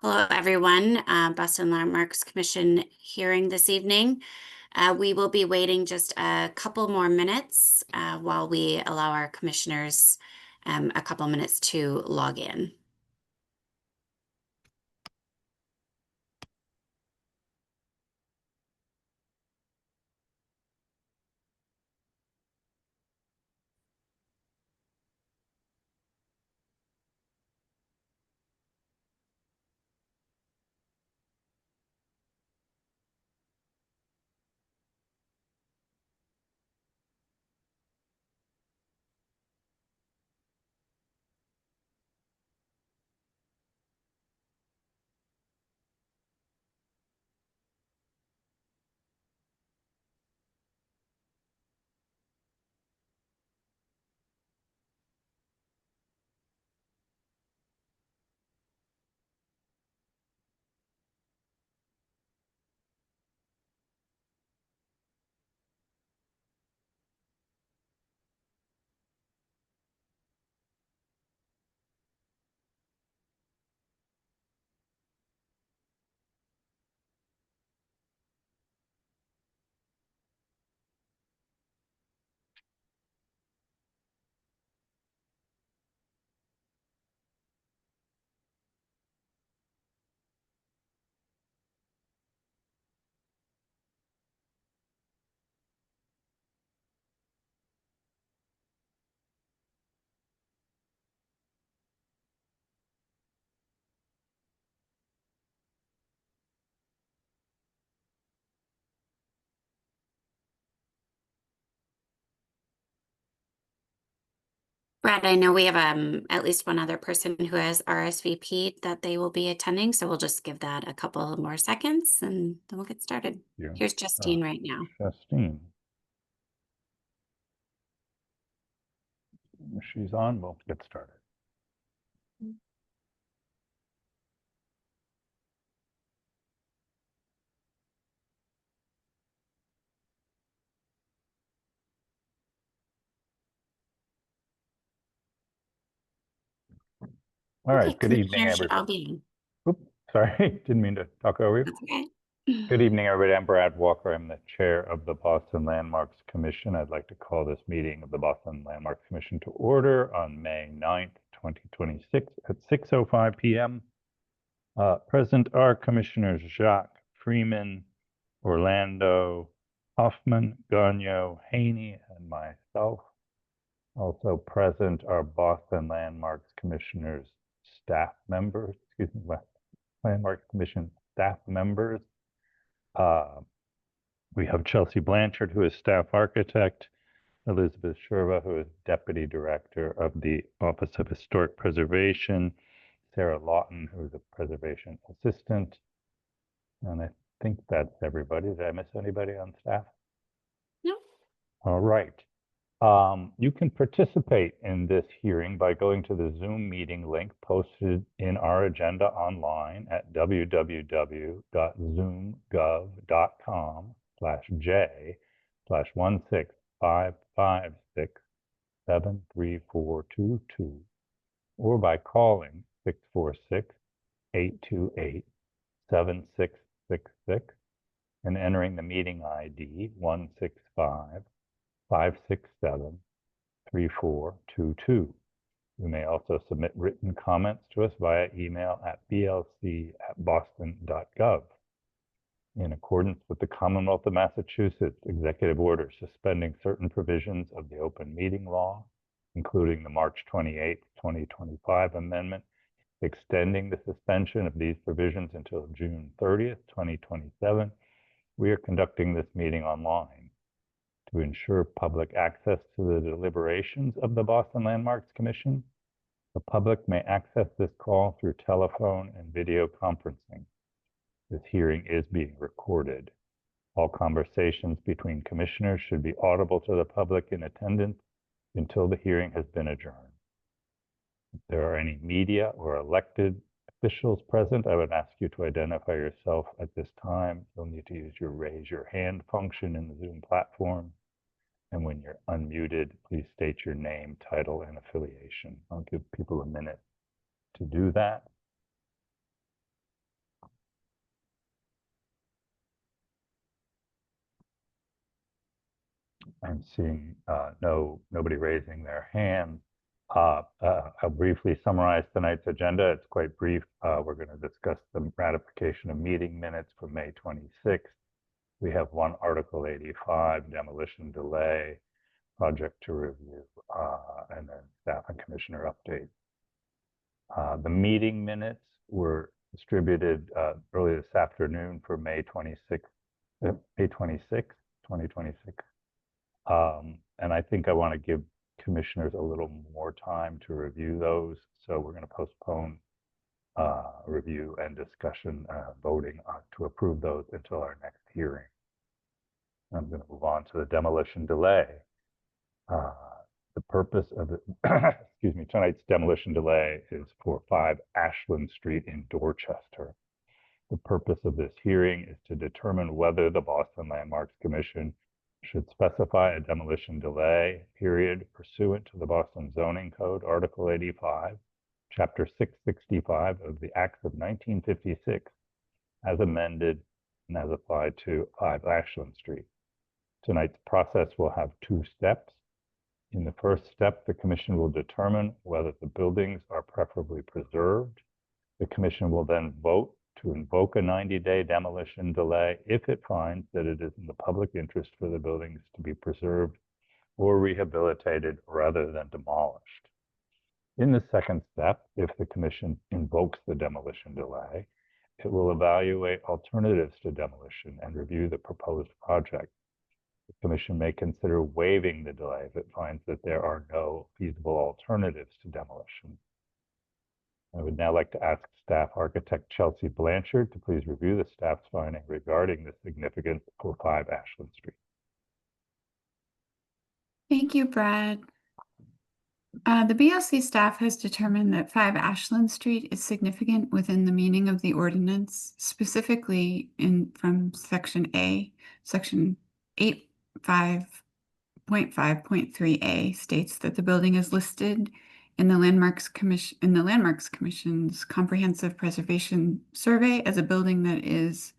Hello, everyone. Boston Landmarks Commission hearing this evening. We will be waiting just a couple more minutes while we allow our commissioners a couple minutes to log in. Brad, I know we have at least one other person who has RSVP'd that they will be attending, so we'll just give that a couple more seconds and then we'll get started. Yeah. Here's Justine right now. Justine. If she's on, we'll get started. All right, good evening, everybody. Oops, sorry, didn't mean to talk over you. That's okay. Good evening, everybody. I'm Brad Walker. I'm the chair of the Boston Landmarks Commission. I'd like to call this meeting of the Boston Landmarks Commission to order on May 9th, 2026 at 6:05 p.m. Present are Commissioners Jacques Freeman, Orlando, Hoffman, Gagnon, Haney, and myself. Also present are Boston Landmarks Commissioners staff members, Landmarks Commission staff members. We have Chelsea Blanchard, who is staff architect, Elizabeth Sherva, who is deputy director of the Office of Historic Preservation, Sarah Lawton, who is a preservation assistant, and I think that's everybody. Did I miss anybody on staff? No. All right. You can participate in this hearing by going to the Zoom meeting link posted in our agenda online at www.zoom.gov/J/16556734222 or by calling 646-828-7666 and entering the meeting ID 165-567-3422. You may also submit written comments to us via email at blc@boston.gov. In accordance with the Commonwealth of Massachusetts Executive Order suspending certain provisions of the open meeting law, including the March 28, 2025 amendment, extending the suspension of these provisions until June 30th, 2027, we are conducting this meeting online. To ensure public access to the deliberations of the Boston Landmarks Commission, the public may access this call through telephone and video conferencing. This hearing is being recorded. All conversations between commissioners should be audible to the public in attendance until the hearing has been adjourned. If there are any media or elected officials present, I would ask you to identify yourself at this time. You'll need to use your raise your hand function in the Zoom platform. And when you're unmuted, please state your name, title, and affiliation. I'll give people a minute to do that. I'm seeing nobody raising their hand. I'll briefly summarize tonight's agenda. It's quite brief. We're going to discuss the ratification of meeting minutes for May 26th. We have one Article 85, demolition delay, project to review, and then staff and commissioner update. The meeting minutes were distributed early this afternoon for May 26th, 2026. And I think I want to give commissioners a little more time to review those. So we're going to postpone review and discussion, voting to approve those until our next hearing. I'm going to move on to the demolition delay. The purpose of the, excuse me, tonight's demolition delay is for 5 Ashland Street in Dorchester. The purpose of this hearing is to determine whether the Boston Landmarks Commission should specify a demolition delay period pursuant to the Boston Zoning Code, Article 85, Chapter 665 of the Acts of 1956, as amended and as applied to 5 Ashland Street. Tonight's process will have 2 steps. In the first step, the Commission will determine whether the buildings are preferably preserved. The Commission will then vote to invoke a 90-day demolition delay if it finds that it is in the public interest for the buildings to be preserved or rehabilitated rather than demolished. In the second step, if the Commission invokes the demolition delay, it will evaluate alternatives to demolition and review the proposed project. The Commission may consider waiving the delay if it finds that there are no feasible alternatives to demolition. I would now like to ask Staff Architect Chelsea Blanchard to please review the staff's finding regarding the significance for 5 Ashland Street. Thank you, Brad. The BLC staff has determined that 5 Ashland Street is significant within the meaning of the ordinance, specifically from Section A, Section 85.5.3A states that the building is listed in the Landmarks Commission's Comprehensive Preservation Survey as a building that is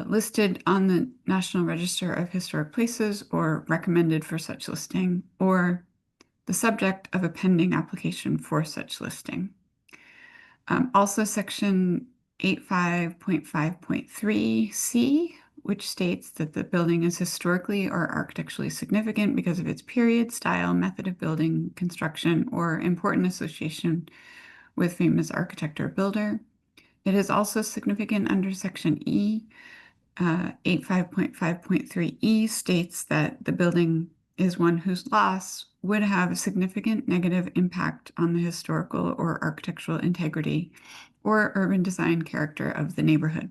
listed on the National Register of Historic Places or recommended for such listing, or the subject of a pending application for such listing. Also, Section 85.5.3C, which states that the building is historically or architecturally significant because of its period, style, method of building, construction, or important association with famous architect or builder. It is also significant under Section E. 85.5.3E states that the building is one whose loss would have a significant negative impact on the historical or architectural integrity or urban design character of the neighborhood.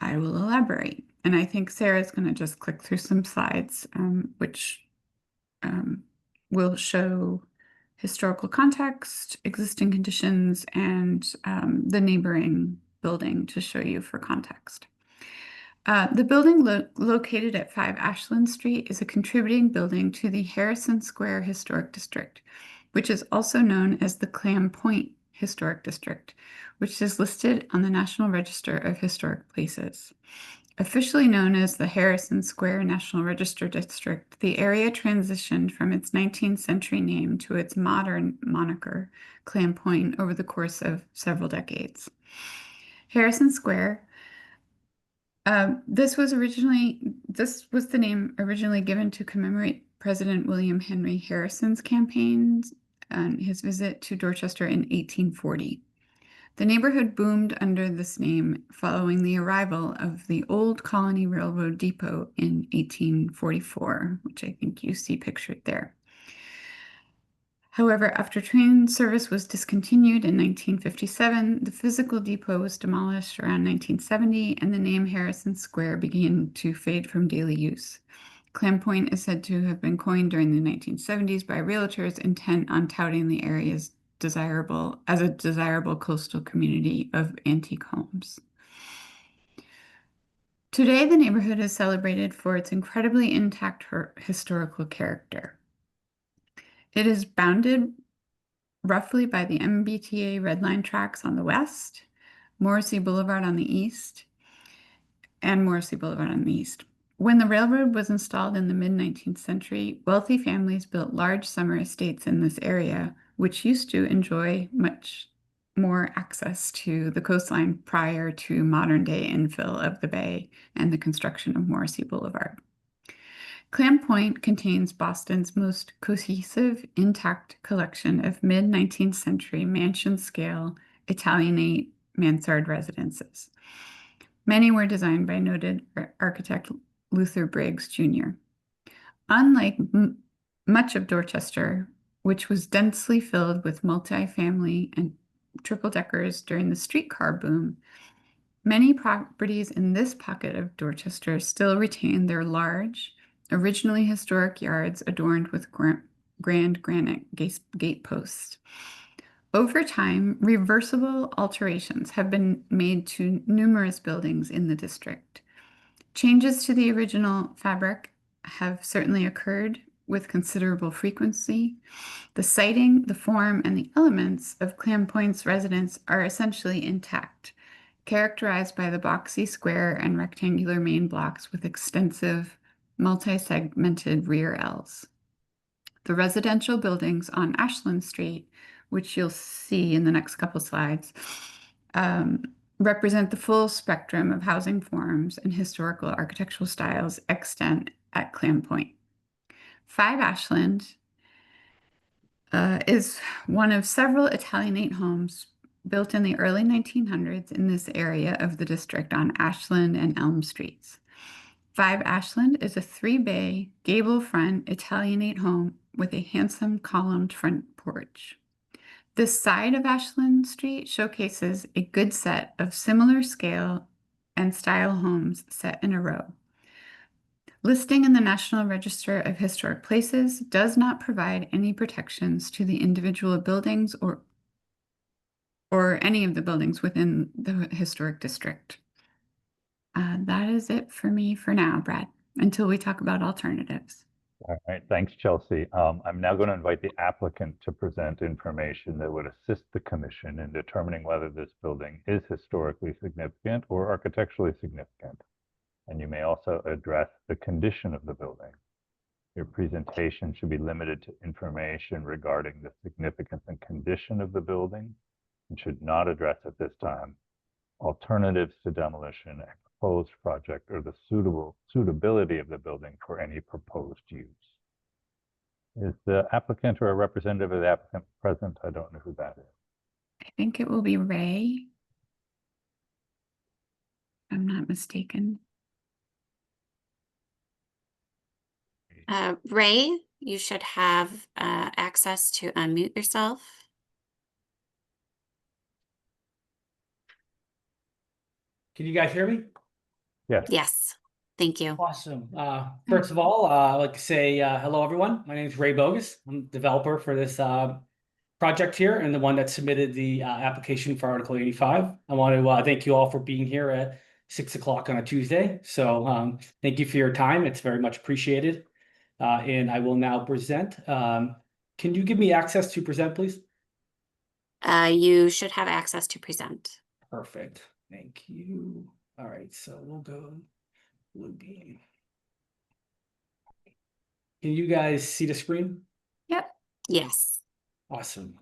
I will elaborate, and I think Sarah's going to just click through some slides, which will show historical context, existing conditions, and the neighboring building to show you for context. The building located at 5 Ashland Street is a contributing building to the Harrison Square Historic District, which is also known as the Clam Point Historic District, which is listed on the National Register of Historic Places. Officially known as the Harrison Square National Register District, the area transitioned from its 19th century name to its modern moniker, Clam Point, over the course of several decades. Harrison Square, this was the name originally given to commemorate President William Henry Harrison's campaigns and his visit to Dorchester in 1840. The neighborhood boomed under this name following the arrival of the Old Colony Railroad Depot in 1844, which I think you see pictured there. However, after train service was discontinued in 1957, the physical depot was demolished around 1970, and the name Harrison Square began to fade from daily use. Clam Point is said to have been coined during the 1970s by realtors intent on touting the area as a desirable coastal community of antique homes. Today, the neighborhood is celebrated for its incredibly intact historical character. It is bounded roughly by the MBTA Red Line tracks on the west, Morrissey Boulevard on the east, When the railroad was installed in the mid-19th century, wealthy families built large summer estates in this area, which used to enjoy much more access to the coastline prior to modern-day infill of the bay and the construction of Morrissey Boulevard. Clam Point contains Boston's most cohesive, intact collection of mid-19th century mansion-scale Italianate mansard residences. Many were designed by noted architect Luther Briggs Jr. Unlike much of Dorchester, which was densely filled with multifamily and triple-deckers during the streetcar boom, many properties in this pocket of Dorchester still retain their large, originally historic yards adorned with grand granite gate posts. Over time, reversible alterations have been made to numerous buildings in the district. Changes to the original fabric have certainly occurred with considerable frequency. The siting, the form, and the elements of Clam Point's residence are essentially intact, characterized by the boxy square and rectangular main blocks with extensive multi-segmented rear Ls. The residential buildings on Ashland Street, which you'll see in the next couple slides, represent the full spectrum of housing forms and historical architectural styles extant at Clam Point. 5 Ashland is one of several Italianate homes built in the early 1900s in this area of the district on Ashland and Elm Streets. 5 Ashland is a 3-bay, gable front Italianate home with a handsome columned front porch. This side of Ashland Street showcases a good set of similar scale and style homes set in a row. Listing in the National Register of Historic Places does not provide any protections to the individual buildings or any of the buildings within the historic district. That is it for me for now, Brad, until we talk about alternatives. All right, thanks, Chelsea. I'm now going to invite the applicant to present information that would assist the commission in determining whether this building is historically significant or architecturally significant. And you may also address the condition of the building. Your presentation should be limited to information regarding the significance and condition of the building and should not address at this time alternatives to demolition, a proposed project, or the suitability of the building for any proposed use. Is the applicant or a representative of the applicant present? I don't know who that is. I think it will be Ray, if I'm not mistaken. Ray, you should have access to unmute yourself. Can you guys hear me? Yes. Yes, thank you. Awesome. First of all, I'd like to say hello, everyone. My name is Ray Bogus. I'm the developer for this project here and the one that submitted the application for Article 85. I want to thank you all for being here at 6 o'clock on a Tuesday. So thank you for your time. It's very much appreciated. And I will now present. Can you give me access to present, please? You should have access to present. Perfect. Thank you. All right, so we'll go blue beam. Can you guys see the screen? Yep. Yes. Awesome.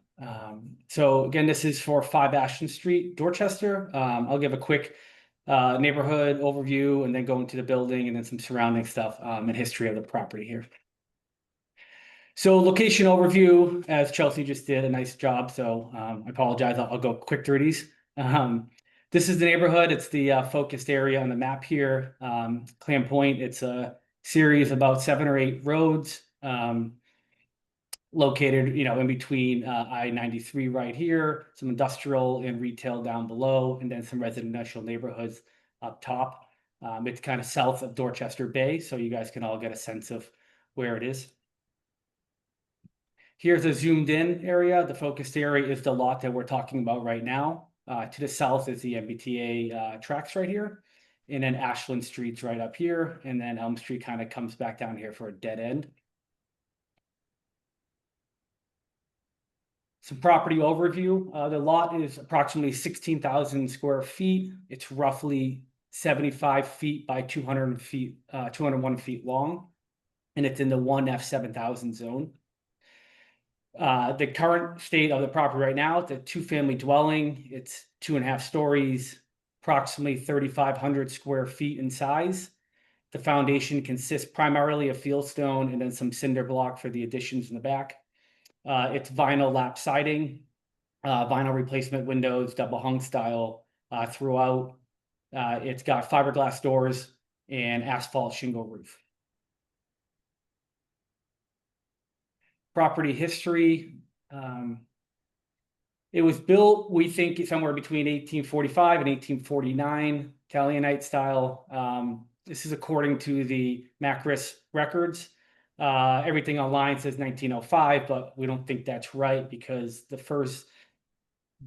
So again, this is for 5 Ashland Street, Dorchester. I'll give a quick neighborhood overview and then go into the building and then some surrounding stuff and history of the property here. So location overview, as Chelsea just did a nice job. So I apologize. I'll go quick through these. This is the neighborhood. It's the focused area on the map here. Clam Point, it's a series of about 7 or 8 roads located, in between I-93 right here, some industrial and retail down below, and then some residential neighborhoods up top. It's kind of south of Dorchester Bay, so you guys can all get a sense of where it is. Here's a zoomed in area. The focused area is the lot that we're talking about right now. To the south is the MBTA tracks right here. And then Ashland Street's right up here. And then Elm Street kind of comes back down here for a dead end. Some property overview. The lot is approximately 16,000 square feet. It's roughly 75 feet by 201 feet long, and it's in the 1F 7000 zone. The current state of the property right now, it's a 2-family dwelling. It's 2.5 stories, approximately 3,500 square feet in size. The foundation consists primarily of fieldstone and then some cinder block for the additions in the back. It's vinyl lap siding, vinyl replacement windows, double hung style throughout. It's got fiberglass doors and asphalt shingle roof. Property history. It was built, we think, somewhere between 1845 and 1849, Italianate style. This is according to the Macris records. Everything online says 1905, but we don't think that's right because the first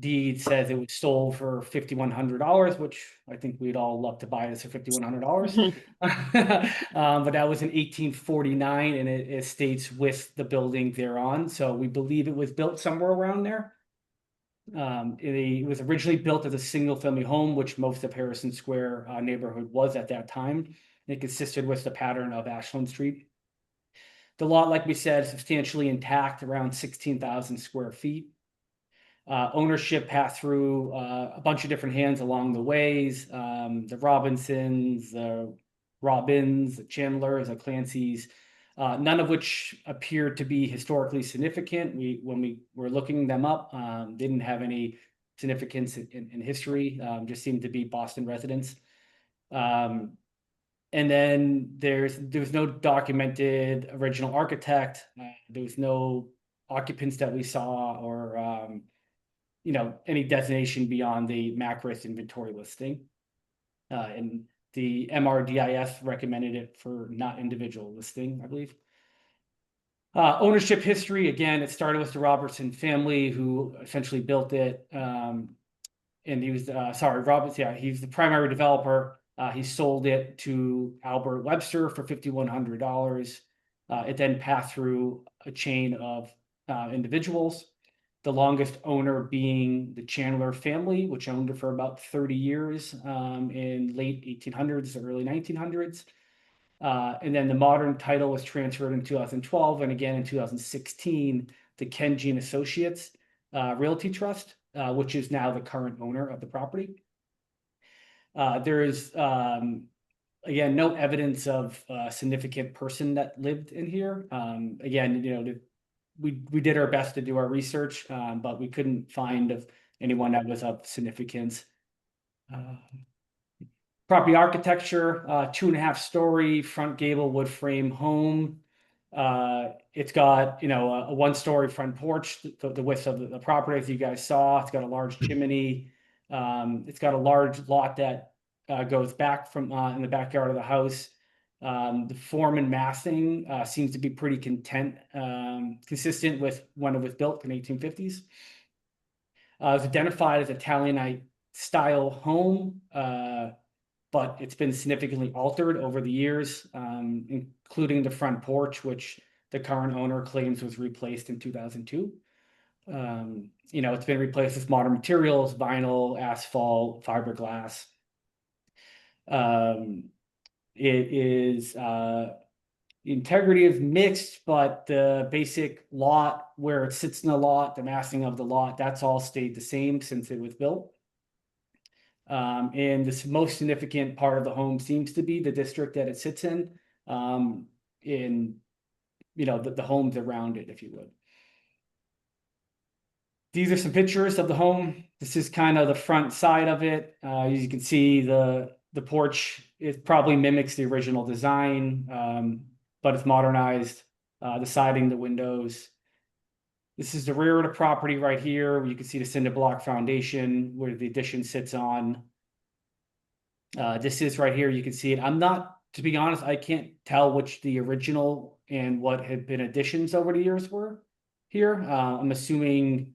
deed says it was sold for $5,100, which I think we'd all love to buy this for $5,100. But that was in 1849, and it states with the building thereon. So we believe it was built somewhere around there. It was originally built as a single-family home, which most of Harrison Square neighborhood was at that time. It consisted with the pattern of Ashland Street. The lot, like we said, is substantially intact, around 16,000 square feet. Ownership passed through a bunch of different hands along the ways. The Robinsons, the Robbins, the Chandlers, the Clancy's, none of which appeared to be historically significant. When we were looking them up, didn't have any significance in history, just seemed to be Boston residents. And then there was no documented original architect. There was no occupants that we saw, or any designation beyond the Macris inventory listing. And the MRDIS recommended it for not individual listing, I believe. Ownership history, again, it started with the Robertson family, who essentially built it. And he was, he's the primary developer. He sold it to Albert Webster for $5,100. It then passed through a chain of individuals. The longest owner being the Chandler family, which owned it for about 30 years in late 1800s, early 1900s. And then the modern title was transferred in 2012, and again in 2016, the Kenji Associates Realty Trust, which is now the current owner of the property. There is, again, no evidence of a significant person that lived in here. Again, we did our best to do our research, but we couldn't find anyone that was of significance. Property architecture, 2.5-story front gable wood frame home. It's got, a 1-story front porch, the width of the property, as you guys saw. It's got a large chimney. It's got a large lot that goes back from in the backyard of the house. The form and massing seems to be pretty consistent with when it was built in the 1850s. It was identified as Italianate style home, but it's been significantly altered over the years, including the front porch, which the current owner claims was replaced in 2002. It's been replaced with modern materials, vinyl, asphalt, fiberglass. It is the integrity is mixed, but the basic lot, where it sits in the lot, the massing of the lot, that's all stayed the same since it was built. And this most significant part of the home seems to be the district that it sits in the homes around it, if you would. These are some pictures of the home. This is kind of the front side of it. As you can see, the porch, it probably mimics the original design, but it's modernized. The siding, the windows. This is the rear of the property right here. You can see the cinder block foundation where the addition sits on. This is right here. You can see it. To be honest, I can't tell which the original and what had been additions over the years were here. I'm assuming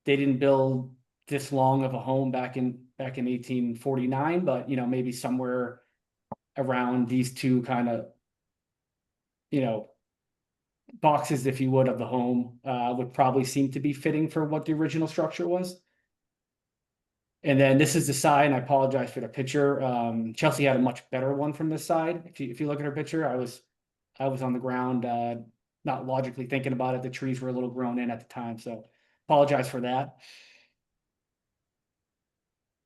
they didn't build this long of a home back in 1849, but maybe somewhere around these two kind of boxes, if you would, of the home would probably seem to be fitting for what the original structure was. And then this is the side, and I apologize for the picture. Chelsea had a much better one from this side. If you look at her picture, I was on the ground, not logically thinking about it. The trees were a little grown in at the time, so apologize for that.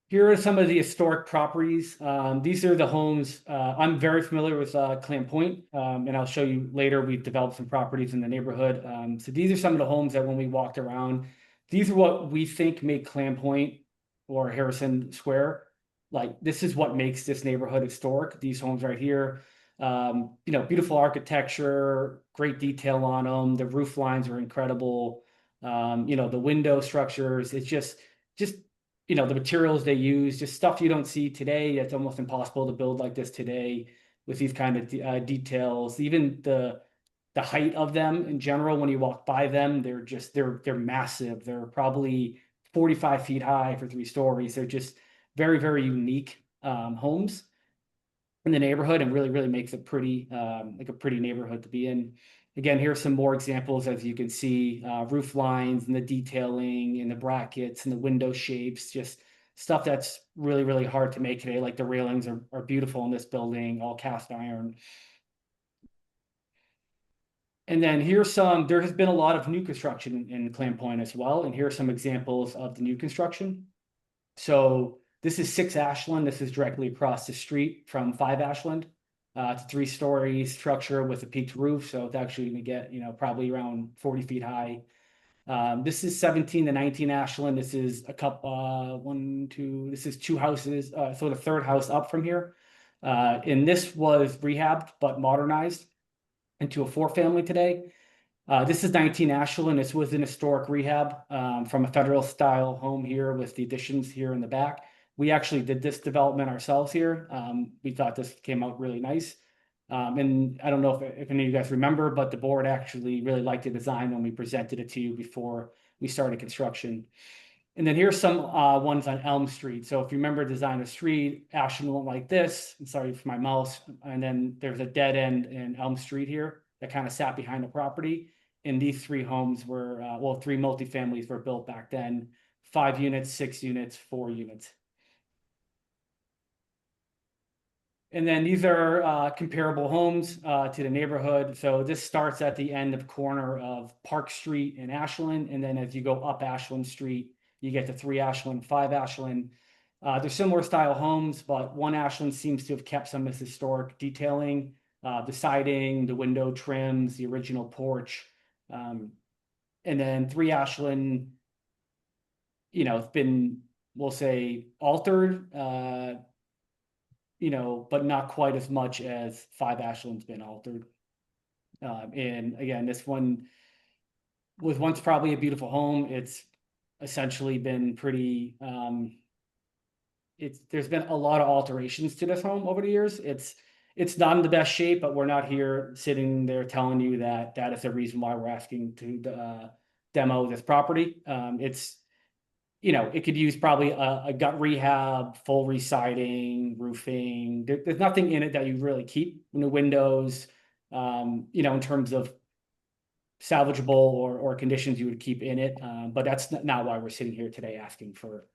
Here are some of the historic properties. These are the homes. I'm very familiar with Clam Point, and I'll show you later. We've developed some properties in the neighborhood. So these are some of the homes that when we walked around, these are what we think make Clam Point or Harrison Square. Like, this is what makes this neighborhood historic. These homes right here, beautiful architecture, great detail on them. The roof lines are incredible. The window structures, it's just the materials they use, just stuff you don't see today. It's almost impossible to build like this today with these kind of details. Even the height of them in general, when you walk by them, they're massive. They're probably 45 feet high for 3 stories. They're just very, very unique homes in the neighborhood, and really, really makes it pretty, like a pretty neighborhood to be in. Again, here's some more examples. As you can see, roof lines and the detailing and the brackets and the window shapes, just stuff that's really, really hard to make today. Like the railings are beautiful in this building, all cast iron. And then there has been a lot of new construction in Clam Point as well. And here are some examples of the new construction. So this is 6 Ashland. This is directly across the street from 5 Ashland. It's a 3-story structure with a peaked roof. So it's actually going to get, probably around 40 feet high. This is 17 to 19 Ashland. This is this is 2 houses. So the 3rd house up from here. And this was rehabbed, but modernized into a 4-family today. This is 19 Ashland. This was an historic rehab from a federal style home here with the additions here in the back. We actually did this development ourselves here. We thought this came out really nice. And I don't know if any of you guys remember, but the board actually really liked the design when we presented it to you before we started construction. And then here's some ones on Elm Street. So if you remember Designer Street, Ashland went like this. I'm sorry for my mouse. And then there's a dead end in Elm Street here that kind of sat behind the property. And these 3 homes were, 3 multifamilies were built back then. 5 units, 6 units, 4 units. And then these are comparable homes to the neighborhood. So this starts at the end of corner of Park Street and Ashland. And then as you go up Ashland Street, you get to 3 Ashland, 5 Ashland. They're similar style homes, but 1 Ashland seems to have kept some of this historic detailing, the siding, the window trims, the original porch. And then 3 Ashland, it's been, we'll say, altered, but not quite as much as 5 Ashland's been altered. And again, this one was once probably a beautiful home. It's essentially been pretty, there's been a lot of alterations to this home over the years. It's not in the best shape, but we're not here sitting there telling you that is the reason why we're asking to demo this property. It could use probably a gut rehab, full residing, roofing. There's nothing in it that you really keep. New windows, in terms of salvageable or conditions you would keep in it. But that's not why we're sitting here today asking for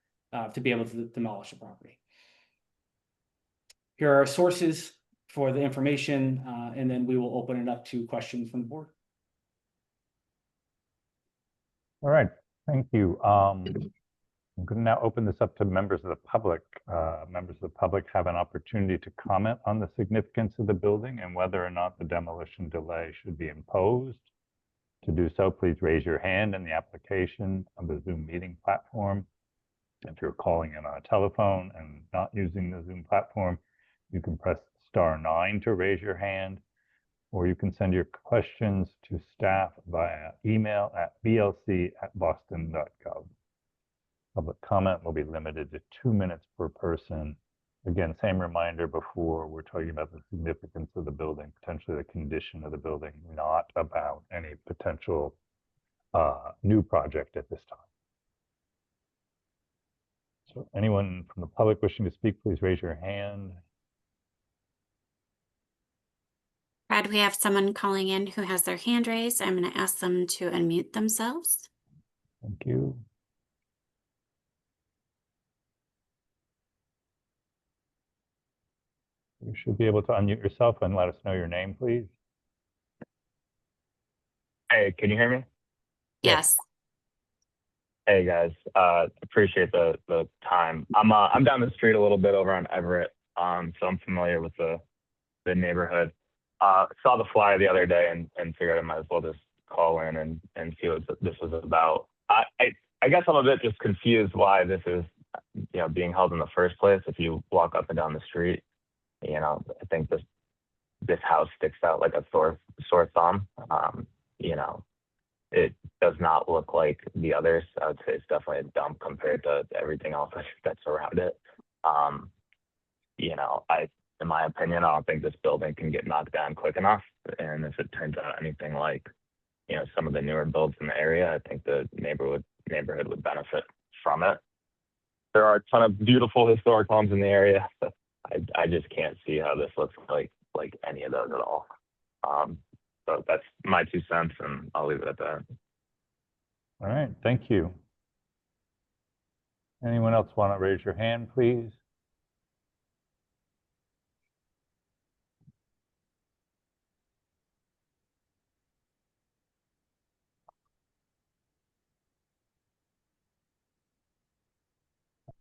to be able to demolish the property. Here are our sources for the information, and then we will open it up to questions from the board. All right, thank you. I'm going to now open this up to members of the public. Members of the public have an opportunity to comment on the significance of the building and whether or not the demolition delay should be imposed. To do so, please raise your hand in the application of the Zoom meeting platform. If you're calling in on a telephone and not using the Zoom platform, you can press *9 to raise your hand, or you can send your questions to staff via email at blc@boston.gov. Public comment will be limited to 2 minutes per person. Again, same reminder before, we're talking about the significance of the building, potentially the condition of the building, not about any potential new project at this time. So anyone from the public wishing to speak, please raise your hand. Brad, we have someone calling in who has their hand raised. I'm going to ask them to unmute themselves. Thank you. You should be able to unmute yourself and let us know your name, please. Hey, can you hear me? Yes. Hey guys, appreciate the time. I'm down the street a little bit over on Everett, so I'm familiar with the neighborhood. Saw the flyer the other day and figured I might as well just call in and see what this was about. I guess I'm a bit just confused why this is being held in the first place. If you walk up and down the street, I think this house sticks out like a sore thumb. It does not look like the others. I would say it's definitely a dump compared to everything else that's around it. In my opinion, I don't think this building can get knocked down quick enough. And if it turns out anything like, some of the newer builds in the area, I think the neighborhood would benefit from it. There are a ton of beautiful historic homes in the area. But I just can't see how this looks like any of those at all. So that's my 2 cents, and I'll leave it at that. All right, thank you. Anyone else want to raise your hand, please?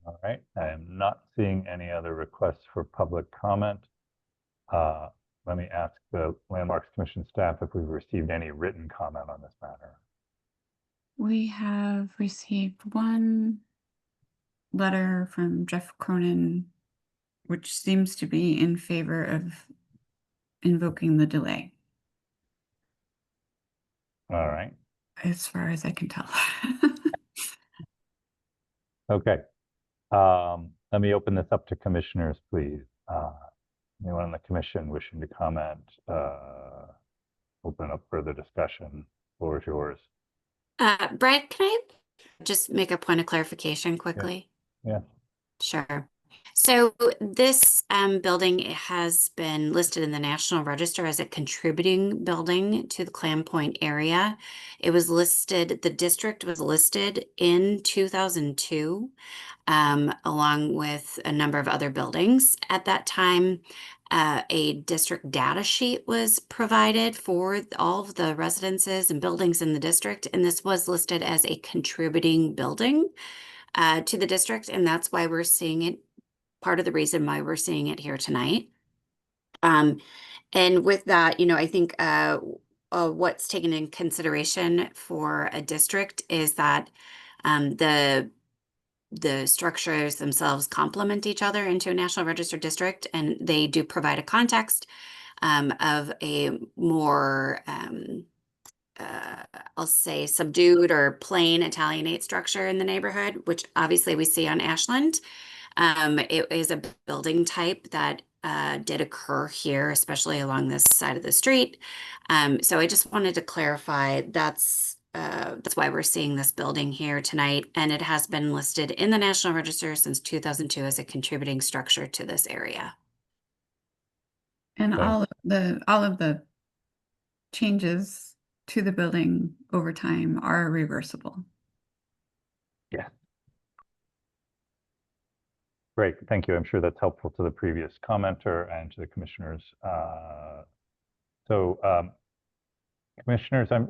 All right, I am not seeing any other requests for public comment. Let me ask the Landmarks Commission staff if we've received any written comment on this matter. We have received one letter from Jeff Cronin, which seems to be in favor of invoking the delay, All right, as far as I can tell. okay. Let me open this up to commissioners, please. Anyone on the commission wishing to comment, open up further discussion, floor is yours. Brad, can I just make a point of clarification quickly? Yeah. Sure. So this building has been listed in the National Register as a contributing building to the Clam Point area. It was listed, the district was listed in 2002, along with a number of other buildings. At that time, a district data sheet was provided for all of the residences and buildings in the district, and this was listed as a contributing building to the district, and that's why we're seeing it, part of the reason why we're seeing it here tonight. And with that, I think what's taken in consideration for a district is that the structures themselves complement each other into a National Register district, and they do provide a context of a more, I'll say, subdued or plain Italianate structure in the neighborhood, which obviously we see on Ashland. It is a building type that did occur here, especially along this side of the street. So I just wanted to clarify that's why we're seeing this building here tonight, and it has been listed in the National Register since 2002 as a contributing structure to this area. And Okay. all of the changes to the building over time are reversible. Yeah. Great, thank you. I'm sure that's helpful to the previous commenter and to the commissioners. Commissioners, I'm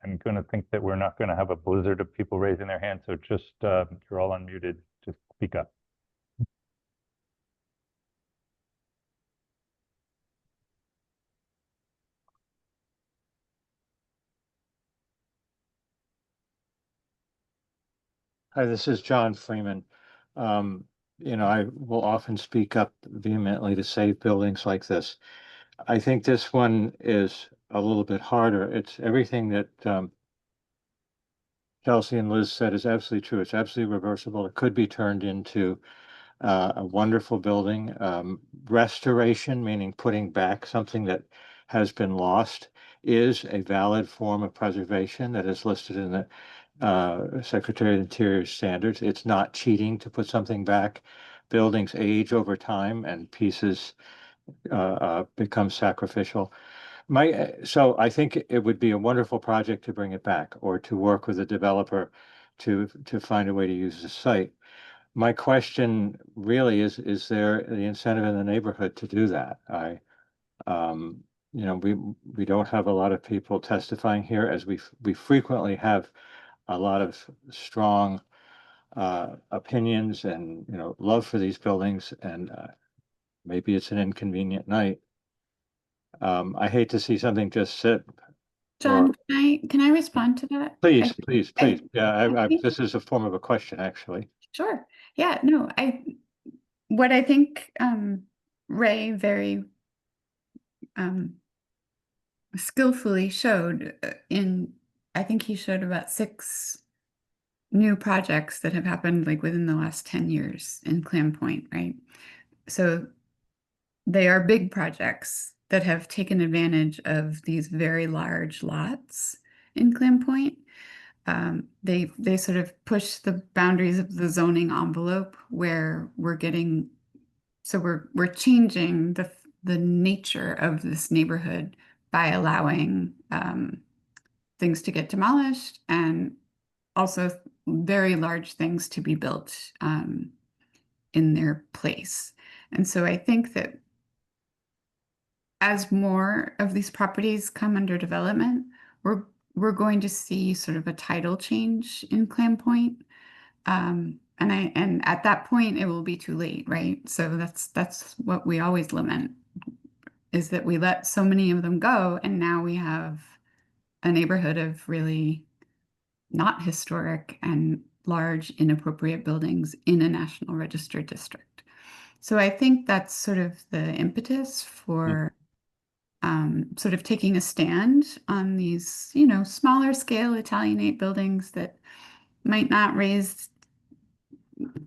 going to think that we're not going to have a blizzard of people raising their hands, so just you're all unmuted. Just speak up. Hi, this is John Freeman. I will often speak up vehemently to save buildings like this. I think this one is a little bit harder. It's everything that Chelsea and Liz said is absolutely true. It's absolutely reversible. It could be turned into a wonderful building. Restoration, meaning putting back something that has been lost, is a valid form of preservation that is listed in the Secretary of the Interior standards. It's not cheating to put something back. Buildings age over time and pieces become sacrificial. So I think it would be a wonderful project to bring it back or to work with a developer to find a way to use the site. My question really is there the incentive in the neighborhood to do that? You know, we don't have a lot of people testifying here, as we frequently have a lot of strong opinions and, you know, love for these buildings, and maybe it's an inconvenient night. I hate to see something just sit. John, can I respond to that? Please, please, please. Yeah, I think- this is a form of a question, actually. Sure. Yeah, no, what I think Ray very skillfully showed I think he showed about 6 new projects that have happened like within the last 10 years in Clam Point, right? So they are big projects that have taken advantage of these very large lots in Clam Point. They sort of push the boundaries of the zoning envelope where we're changing the nature of this neighborhood by allowing things to get demolished and also very large things to be built in their place. And so I think that as more of these properties come under development, we're going to see sort of a tidal change in Clam Point. And at that point it will be too late, right? So that's what we always lament, is that we let so many of them go, and now we have a neighborhood of really not historic and large inappropriate buildings in a National Register district. So I think that's sort of the impetus for sort of taking a stand on these, you know, smaller scale Italianate buildings that might not raise,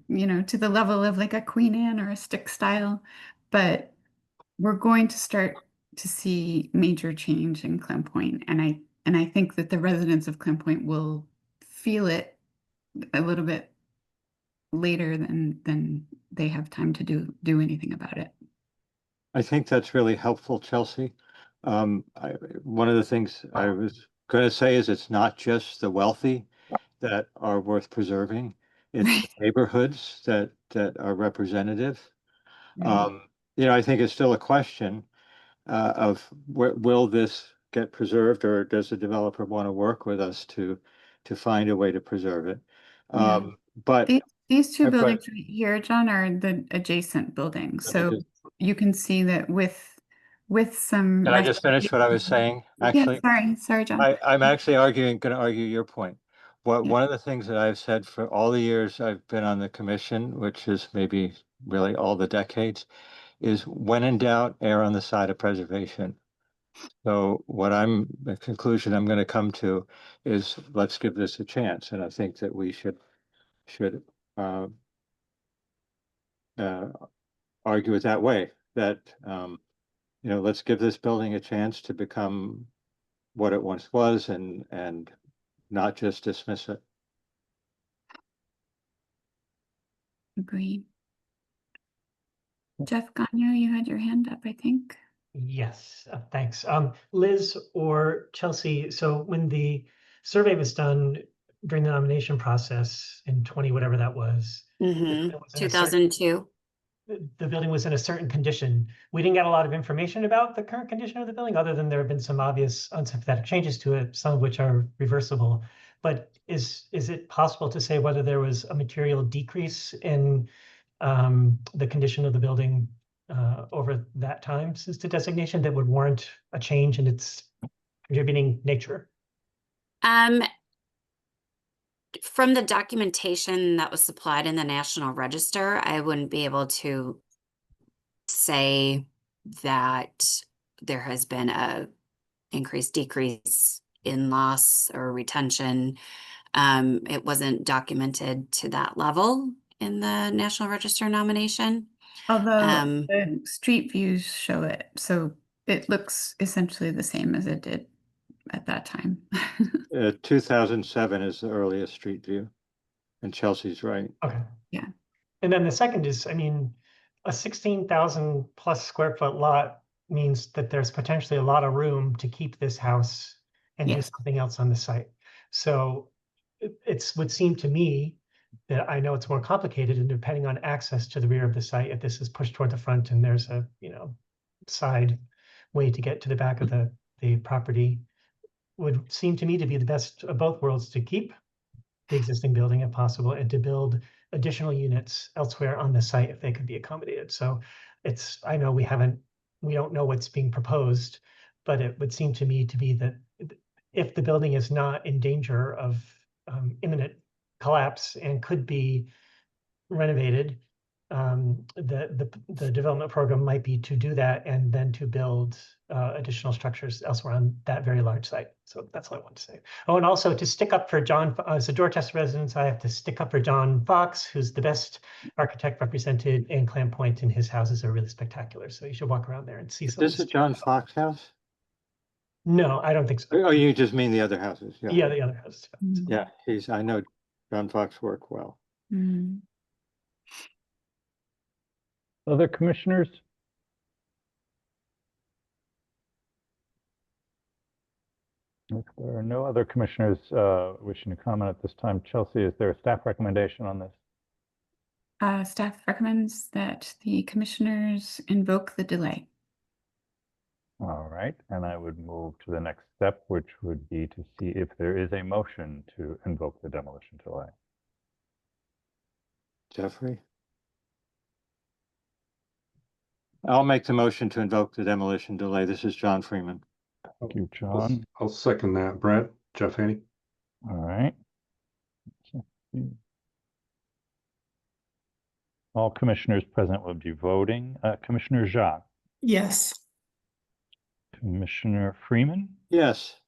you know, to the level of like a Queen Anne or a stick style, but we're going to start to see major change in Clam Point. And I think that the residents of Clam Point will feel it a little bit later than they have time to do anything about it. I think that's really helpful, Chelsea. One of the things I was going to say is it's not just the wealthy that are worth preserving. It's the neighborhoods that are representative. Right. You know, I think it's still a question of will this get preserved, or does the developer want to work with us to find a way to preserve it? Yeah. But These two I've got- buildings right here, John, are the adjacent buildings. Let me So just- you can see that with some. Can I just finish what I was saying? Actually, Yeah, sorry, John. I'm actually going to argue your point. One of the things that I've said for all the years I've been on the commission, which is maybe really all the decades, is when in doubt, err on the side of preservation. So the conclusion I'm going to come to is let's give this a chance. And I think that we should argue it that way, that, you know, let's give this building a chance to become what it once was, and not just dismiss it. Agreed. Jeff Gagno, you had your hand up, I think. Yes, thanks. Liz or Chelsea, so when the survey was done during the nomination process in 20, whatever that was, the building was in a certain- 2002. the building was in a certain condition. We didn't get a lot of information about the current condition of the building, other than there have been some obvious unsympathetic changes to it, some of which are reversible. But is it possible to say whether there was a material decrease in the condition of the building over that time since the designation that would warrant a change in its contributing nature? From the documentation that was supplied in the National Register, I wouldn't be able to say that there has been a decrease in loss or retention. It wasn't documented to that level in the National Register nomination. Although the street views show it, so it looks essentially the same as it did at that time. 2007 is the earliest street view, and Chelsea's right. Okay. Yeah. And then the second is, I mean, a 16,000 plus square foot lot means that there's potentially a lot of room to keep this house and do Yes. something else on the site. So it would seem to me that I know it's more complicated, and depending on access to the rear of the site, if this is pushed toward the front and there's a, side way to get to the back of the property, would seem to me to be the best of both worlds, to keep the existing building if possible and to build additional units elsewhere on the site if they could be accommodated. So I know we don't know what's being proposed, but it would seem to me to be that if the building is not in danger of imminent collapse and could be renovated, the development program might be to do that and then to build additional structures elsewhere on that very large site. So that's all I want to say. Oh, and also to stick up for John, as a Dorchester resident, I have to stick up for John Fox, who's the best architect represented in Clam Point, and his houses are really spectacular. So you should walk around there and see some. Is this a John Fox house? No, I don't think so. Oh, you just mean the other houses? Yeah, the other houses. Yeah, I know John Fox work well. Mm. Other commissioners? If there are no other commissioners wishing to comment at this time, Chelsea, is there a staff recommendation on this? Staff recommends that the commissioners invoke the delay. All right, and I would move to the next step, which would be to see if there is a motion to invoke the demolition delay. Jeffrey? I'll make the motion to invoke the demolition delay. This is John Freeman. Thank you, John. I'll second that. Brad, Jeff Haney. All right. All commissioners present will be voting. Commissioner Jacques, Yes. Commissioner Freeman, Yes.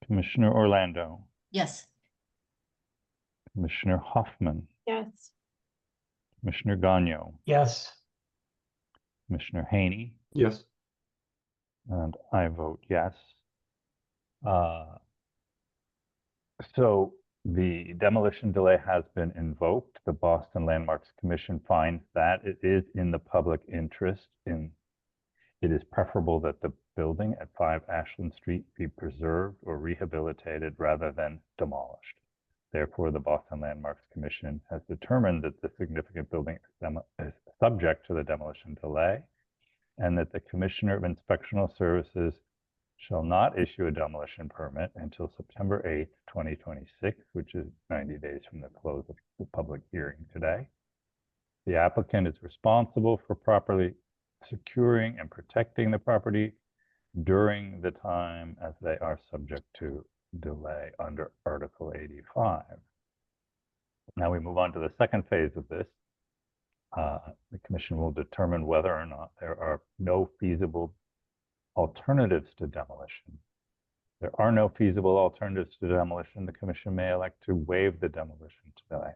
Commissioner Orlando, Yes. Commissioner Hoffman, Yes. Commissioner Gagnon, Yes. Commissioner Haney, Yes. and I vote yes. So the demolition delay has been invoked. The Boston Landmarks Commission finds that it is in the public interest it is preferable that the building at 5 Ashland Street be preserved or rehabilitated rather than demolished. Therefore, the Boston Landmarks Commission has determined that the significant building is subject to the demolition delay, and that the Commissioner of Inspectional Services shall not issue a demolition permit until September 8th, 2026, which is 90 days from the close of the public hearing today. The applicant is responsible for properly securing and protecting the property during the time as they are subject to delay under Article 85. Now we move on to the second phase of this. The commission will determine whether or not there are no feasible alternatives to demolition. There are no feasible alternatives to demolition. The commission may elect to waive the demolition delay.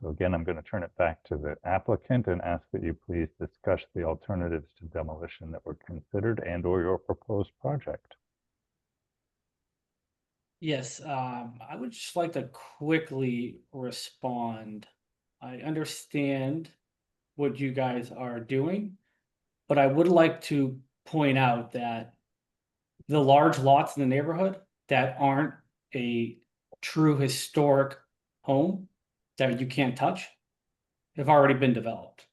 So again, I'm going to turn it back to the applicant and ask that you please discuss the alternatives to demolition that were considered and/or your proposed project. Yes, I would just like to quickly respond. I understand what you guys are doing, but I would like to point out that the large lots in the neighborhood that aren't a true historic home that you can't touch have already been developed.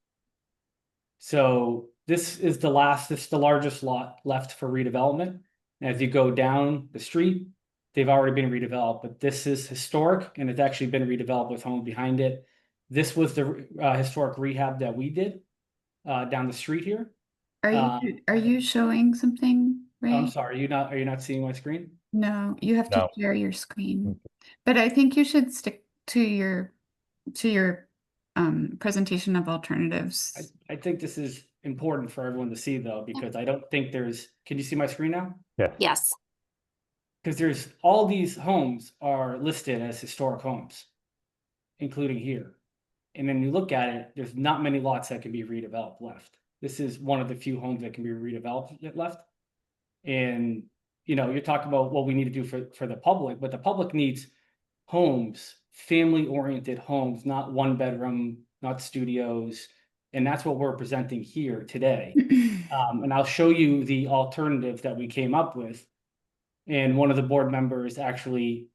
So this is the largest lot left for redevelopment. And as you go down the street, they've already been redeveloped, but this is historic and it's actually been redeveloped with homes behind it. This was the historic rehab that we did down the street here. Are you showing something, Ray? I'm sorry, are you not seeing my screen? No, you have to No. share your screen. But I think you should stick to your presentation of alternatives. I think this is important for everyone to see though, because I don't think can you see my screen now? Yes. Yes. Because all these homes are listed as historic homes, including here. And then you look at it, there's not many lots that can be redeveloped left. This is one of the few homes that can be redeveloped yet left. And, you're talking about what we need to do for the public, but the public needs homes, family-oriented homes, not one bedroom, not studios. And that's what we're presenting here today. And I'll show you the alternatives that we came up with. And one of the board members actually,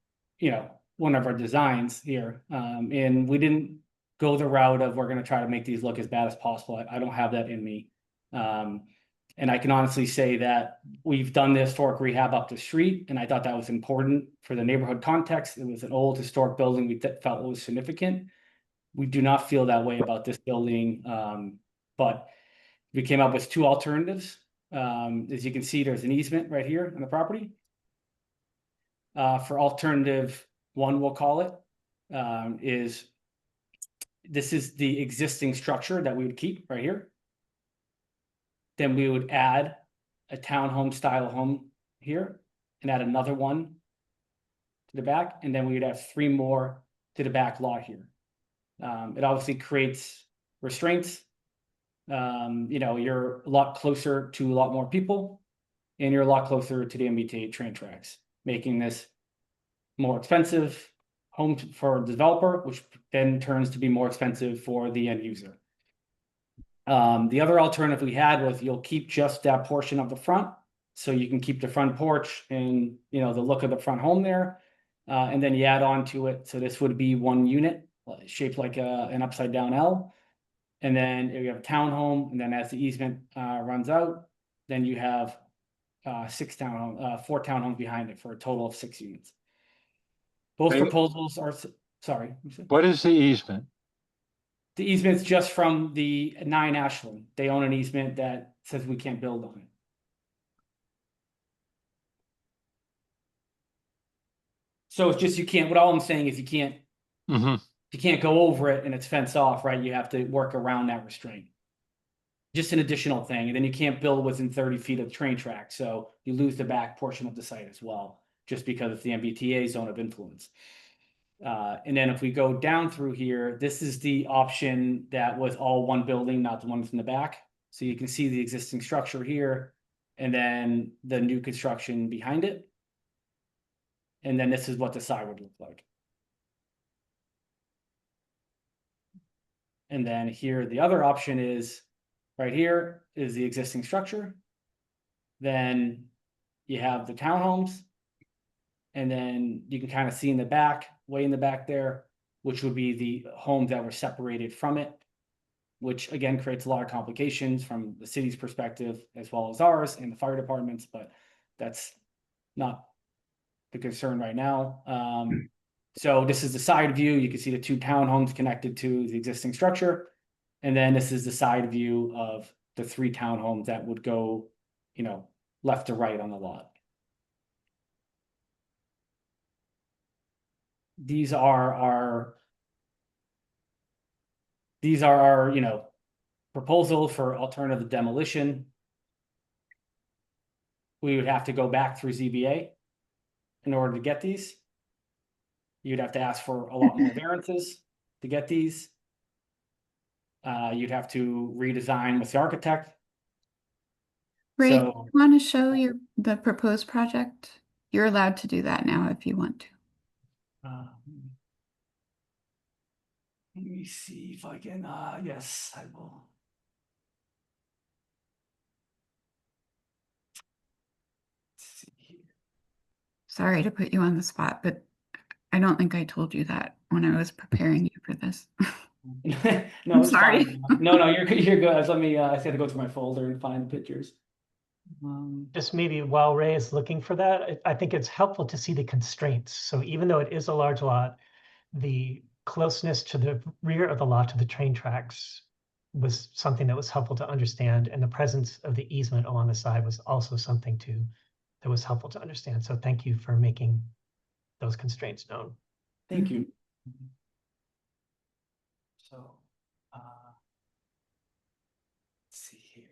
one of our designs here. And we didn't go the route of we're going to try to make these look as bad as possible. I don't have that in me. And I can honestly say that we've done the historic rehab up the street, and I thought that was important for the neighborhood context. It was an old historic building we felt was significant. We do not feel that way about this building, but we came up with two alternatives. As you can see, there's an easement right here on the property. For alternative one, we'll call it, this is the existing structure that we would keep right here. Then we would add a townhome style home here and add another one to the back. And then we would have 3 more to the back lot here. It obviously creates restraints. You know, you're a lot closer to a lot more people, and you're a lot closer to the MBTA train tracks, making this more expensive home for a developer, which then turns to be more expensive for the end user. The other alternative we had was you'll keep just that portion of the front, so you can keep the front porch and, you know, the look of the front home there, and then you add on to it. So this would be 1 unit shaped like an upside down L, and then you have a townhome, and then as the easement runs out, then you have 4 townhomes behind it for a total of 6 units. Both David? proposals are sorry. What is the easement? The easement's just from the 9 Ashland. They own an easement that says we can't build on it. So it's just, you can't, what all I'm saying is you can't go over it and it's fenced off, right? You have to work around that restraint. Just an additional thing. And then you can't build within 30 feet of the train track. So you lose the back portion of the site as well, just because it's the MBTA zone of influence. And then if we go down through here, this is the option that was all one building, not the ones in the back. So you can see the existing structure here, and then the new construction behind it. And then this is what the side would look like. And then here, the other option is, right here is the existing structure. Then you have the townhomes. And then you can kind of see in the back, way in the back there, which would be the homes that were separated from it, which again creates a lot of complications from the city's perspective as well as ours and the fire departments, but that's not the concern right now. So this is the side view. You can see the 2 townhomes connected to the existing structure. And then this is the side view of the 3 townhomes that would go, you know, left to right on the lot. These are our, you know, proposal for alternative demolition. We would have to go back through ZBA in order to get these. You'd have to ask for a lot more variances to get these. You'd have to redesign with the architect. Ray, So, you want to show the proposed project? You're allowed to do that now if you want to. let me see if I can, yes, I will. Let's see here. Sorry to put you on the spot, but I don't think I told you that when I was preparing you for this. No, I'm it's sorry. fine. No, you're good. Let me, I had to go through my folder and find the pictures. Just maybe while Ray is looking for that, I think it's helpful to see the constraints. So even though it is a large lot, the closeness to the rear of the lot to the train tracks was something that was helpful to understand, and the presence of the easement along the side was also something that was helpful to understand. So thank you for making those constraints known. Thank you. So, let's see here.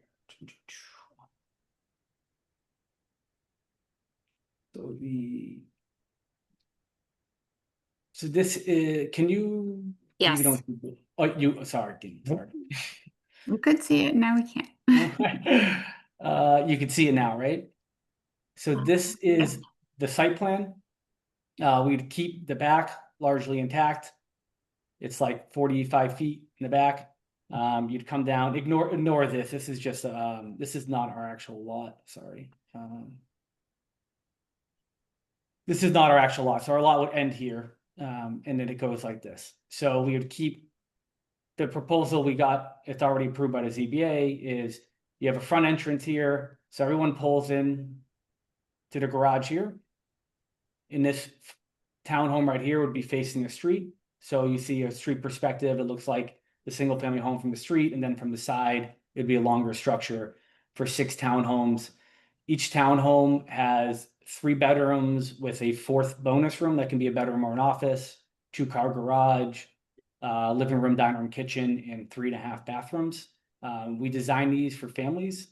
So this is, can you? Yes. Sorry. We could see it, now we can't. You can see it now, right? So this is the site plan. We'd keep the back largely intact. It's like 45 feet in the back. You'd come down, ignore this. This is just, this is not our actual lot, sorry. This is not our actual lot. So our lot would end here. and then it goes like this. So we would keep the proposal we got, it's already approved by the ZBA, is you have a front entrance here, so everyone pulls in to the garage here. In this townhome right here would be facing the street. So you see a street perspective, it looks like the single family home from the street, and then from the side, it'd be a longer structure for 6 townhomes. Each townhome has 3 bedrooms with a 4th bonus room that can be a bedroom or an office, 2-car garage, living room, dining room, kitchen, and 3.5 bathrooms. We designed these for families.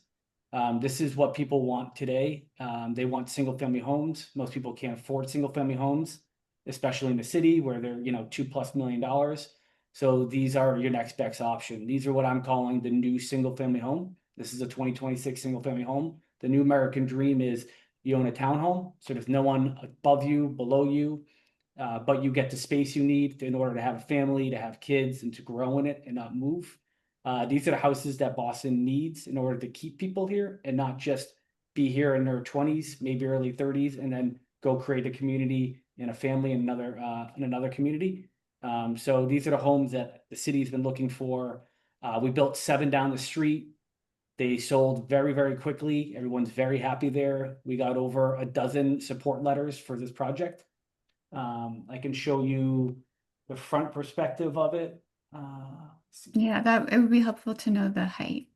This is what people want today. They want single family homes. Most people can't afford single family homes, especially in the city where they're, $2+ million. So these are your next best option. These are what I'm calling the new single family home. This is a 2026 single family home. The new American dream is you own a townhome, so there's no one above you, below you, but you get the space you need in order to have a family, to have kids, and to grow in it and not move. These are the houses that Boston needs in order to keep people here and not just be here in their 20s, maybe early 30s, and then go create a community and a family in another community. So these are the homes that the city's been looking for. We built 7 down the street. They sold very, very quickly. Everyone's very happy there. We got over a dozen support letters for this project. I can show you the front perspective of it. Yeah, it would be helpful to know the height.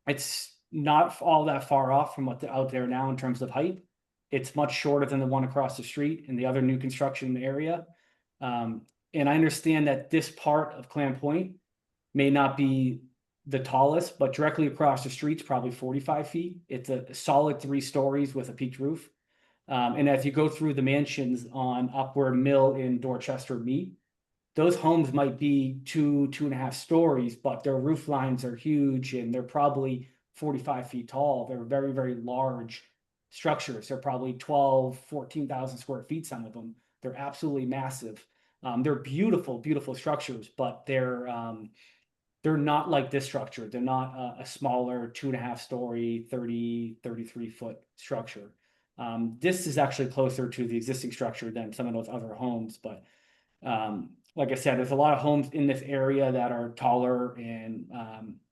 It's not all that far off from what's out there now in terms of height. It's much shorter than the one across the street and the other new construction in the area. And I understand that this part of Clam Point may not be the tallest, but directly across the street's probably 45 feet. It's a solid 3 stories with a peaked roof. And as you go through the mansions on Upward Mill in Dorchester meet, those homes might be 2.5 stories, but their roof lines are huge and they're probably 45 feet tall. They're very, very large structures. They're probably 14,000 square feet, some of them. They're absolutely massive. They're beautiful, beautiful structures, but they're not like this structure. They're not a smaller 2.5 story, 33 foot structure. This is actually closer to the existing structure than some of those other homes, but like I said, there's a lot of homes in this area that are taller and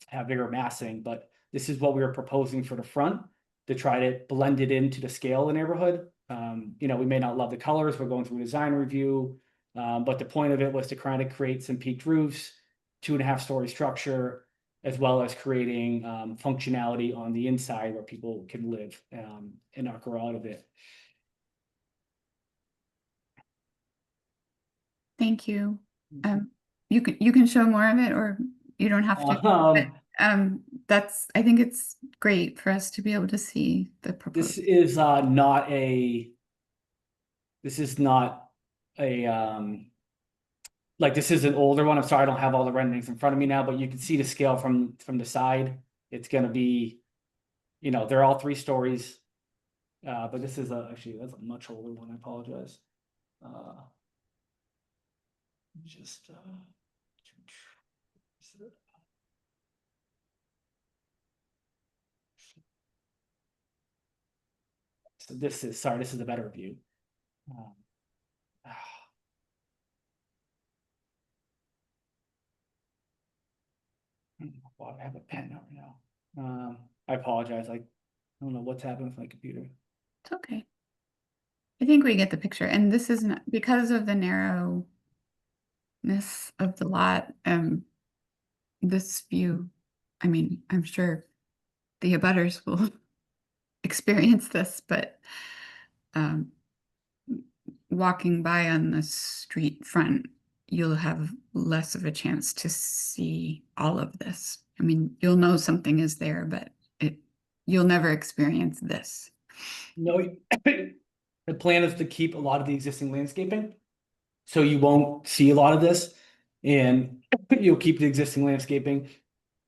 have bigger massing, but this is what we were proposing for the front to try to blend it into the scale of the neighborhood. We may not love the colors. We're going through a design review, but the point of it was to kind of create some peaked roofs, 2.5 story structure, as well as creating functionality on the inside where people can live and not grow out of it. Thank you. You can show more of it, or you don't have to. But, I think it's great for us to be able to see the proposal. This is not a. This is not a. Like this is an older one. I'm sorry, I don't have all the renderings in front of me now, but you can see the scale from the side. It's going to be, they're all 3 stories. But this is actually that's a much older one. I apologize. So this is a better view. Well, I have a pen right now. I apologize. I don't know what's happening with my computer. It's okay. I think we get the picture, and this is not because of the narrowness of the lot. This view, I mean, I'm sure the abutters will experience this, but walking by on the street front, you'll have less of a chance to see all of this. I mean, you'll know something is there, but you'll never experience this. No, the plan is to keep a lot of the existing landscaping, so you won't see a lot of this, and you'll keep the existing landscaping.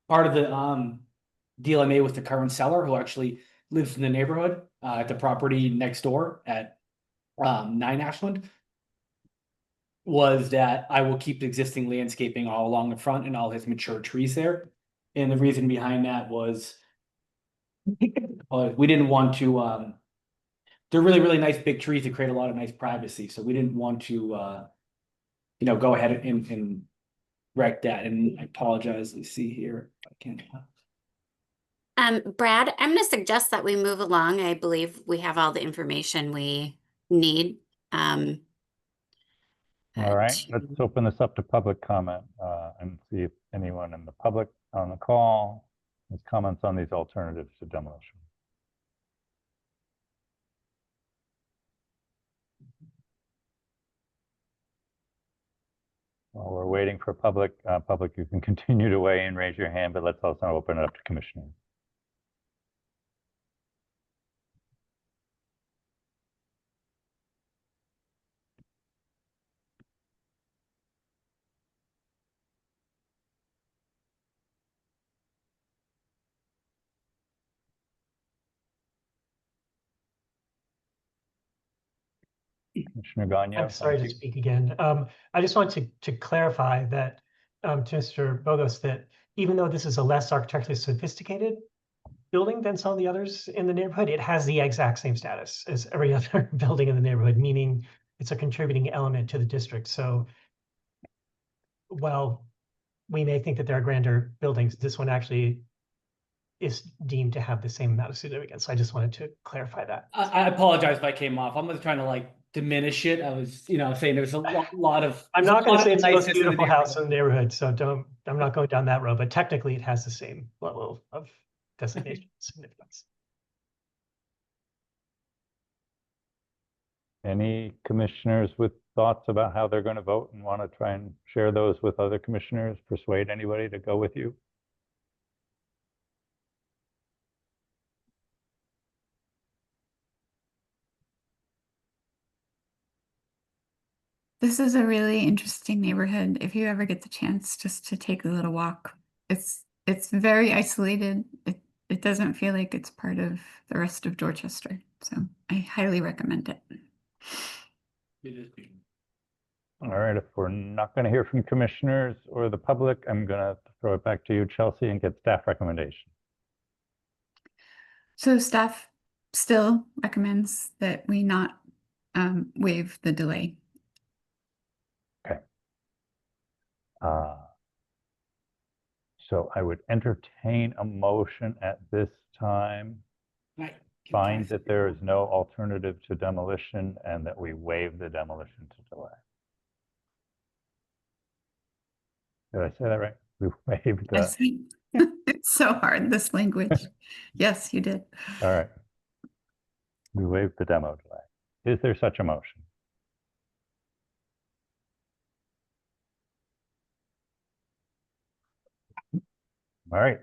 Part of the deal I made with the current seller, who actually lives in the neighborhood at the property next door at 9 Ashland, was that I will keep the existing landscaping all along the front and all his mature trees there. And the reason behind that was we didn't want to they're really, really nice big trees that create a lot of nice privacy. So we didn't want to, go ahead and wreck that. And I apologize. Let's see here. I can't. Brad, I'm going to suggest that we move along. I believe we have all the information we need. All right, let's open this up to public comment and see if anyone in the public on the call has comments on these alternatives to demolition. While we're waiting for public, you can continue to weigh in, raise your hand, but let's also open it up to commissioners. Commissioner Gagne. I'm sorry to speak again. I just want to clarify that to Mr. Bogos, that even though this is a less architecturally sophisticated building than some of the others in the neighborhood, it has the exact same status as every other building in the neighborhood, meaning it's a contributing element to the district. So while we may think that there are grander buildings, this one actually is deemed to have the same amount of significance. So I just wanted to clarify that. I apologize if I came off. I'm just trying to like diminish it. I was, saying there's a lot of. I'm not going to say it's the most niceness in the beautiful house in neighborhood. the neighborhood, so I'm not going down that road, but technically it has the same level of designation significance. Any commissioners with thoughts about how they're going to vote and want to try and share those with other commissioners, persuade anybody to go with you? This is a really interesting neighborhood. If you ever get the chance just to take a little walk, it's very isolated. It doesn't feel like it's part of the rest of Dorchester. So I highly recommend it. All right, if we're not going to hear from commissioners or the public, I'm going to throw it back to you, Chelsea, and get staff recommendation. So staff still recommends that we not waive the delay. Okay. So I would entertain a motion at this time. Find that there is no alternative to demolition and that we waive the demolition to delay. Did I say that right? We waived the. It's so hard, this language. Yes, you did. All right. We waived the demo delay. Is there such a motion? All right.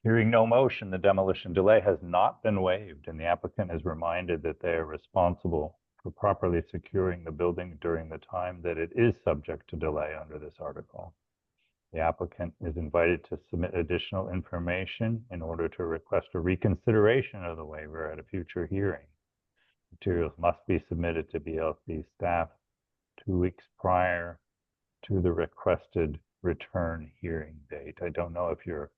Hearing no motion, the demolition delay has not been waived, and the applicant is reminded that they are responsible for properly securing the building during the time that it is subject to delay under this article. The applicant is invited to submit additional information in order to request a reconsideration of the waiver at a future hearing. Materials must be submitted to BLC staff 2 weeks prior to the requested return hearing date. I don't know if your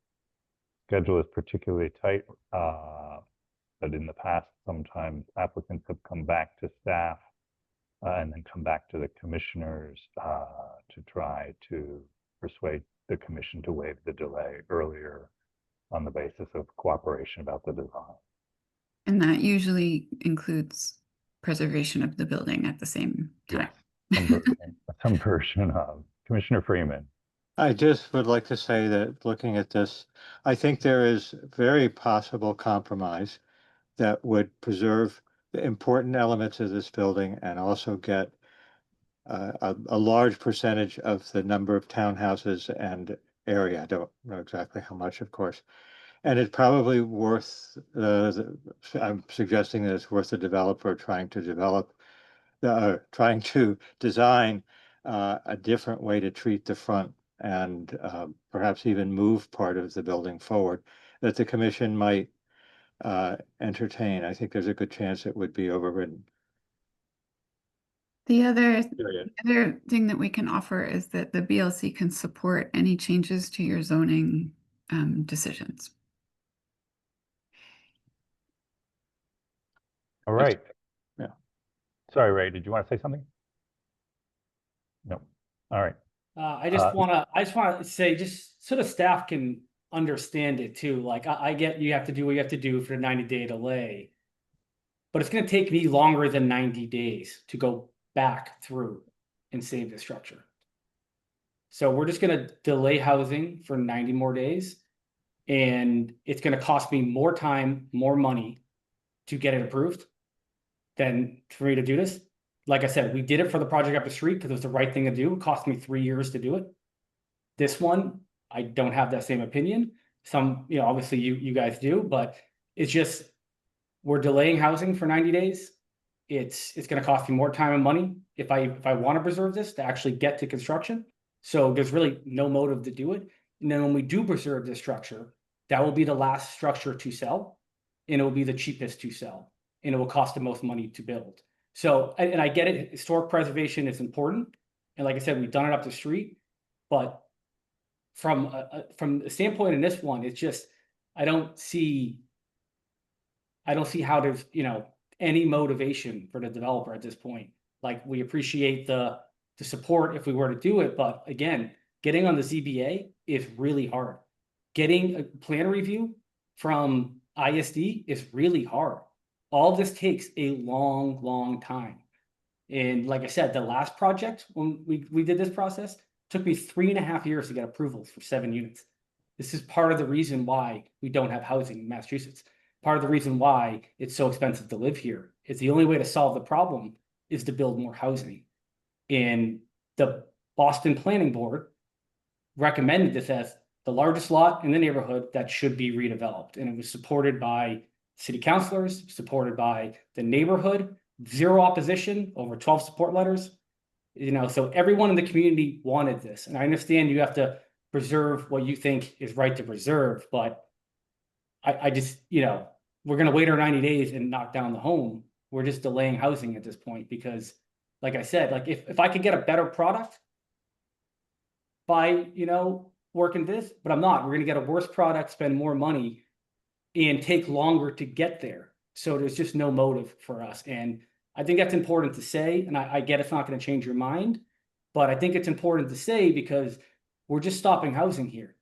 schedule is particularly tight, but in the past, sometimes applicants have come back to staff and then come back to the commissioners to try to persuade the commission to waive the delay earlier on the basis of cooperation about the design. And that usually includes preservation of the building at the same time. Yes, some version of. Commissioner Freeman. I just would like to say that looking at this, I think there is very possible compromise that would preserve the important elements of this building and also get a large percentage of the number of townhouses and area. I don't know exactly how much, of course. And it's probably worth, I'm suggesting that it's worth the developer trying to design a different way to treat the front and perhaps even move part of the building forward that the commission might entertain. I think there's a good chance it would be overridden. The other thing that we can offer is that the BLC can support any changes to your zoning decisions. All right. Yeah. Sorry, Ray, did you want to say something? No. All right. I just want to say, just so the staff can understand it too. Like I get you have to do what you have to do for the 90-day delay, but it's going to take me longer than 90 days to go back through and save the structure. So we're just going to delay housing for 90 more days, and it's going to cost me more time, more money to get it approved than for me to do this. Like I said, we did it for the project up the street because it was the right thing to do. It cost me 3 years to do it. This one, I don't have that same opinion. Some, obviously you guys do, but it's just, we're delaying housing for 90 days. It's going to cost me more time and money if I want to preserve this to actually get to construction. So there's really no motive to do it. And then when we do preserve this structure, that will be the last structure to sell, and it will be the cheapest to sell, and it will cost the most money to build. So, and I get it, historic preservation is important. And like I said, we've done it up the street, but from the standpoint in this one, it's just, I don't see how there's, any motivation for the developer at this point. Like, we appreciate the support if we were to do it, but again, getting on the ZBA is really hard. Getting a plan review from ISD is really hard. All of this takes a long, long time. And like I said, the last project, when we did this process, took me 3.5 years to get approvals for 7 units. This is part of the reason why we don't have housing in Massachusetts. Part of the reason why it's so expensive to live here. It's the only way to solve the problem is to build more housing. And the Boston Planning Board recommended this as the largest lot in the neighborhood that should be redeveloped. And it was supported by city councilors, supported by the neighborhood, 0 opposition, over 12 support letters. So everyone in the community wanted this. And I understand you have to preserve what you think is right to preserve, but I just, we're going to wait our 90 days and knock down the home. We're just delaying housing at this point because, like I said, like if I could get a better product by, working this, but I'm not. We're going to get a worse product, spend more money, and take longer to get there. So there's just no motive for us. And I think that's important to say. And I get it's not going to change your mind, but I think it's important to say because we're just stopping housing here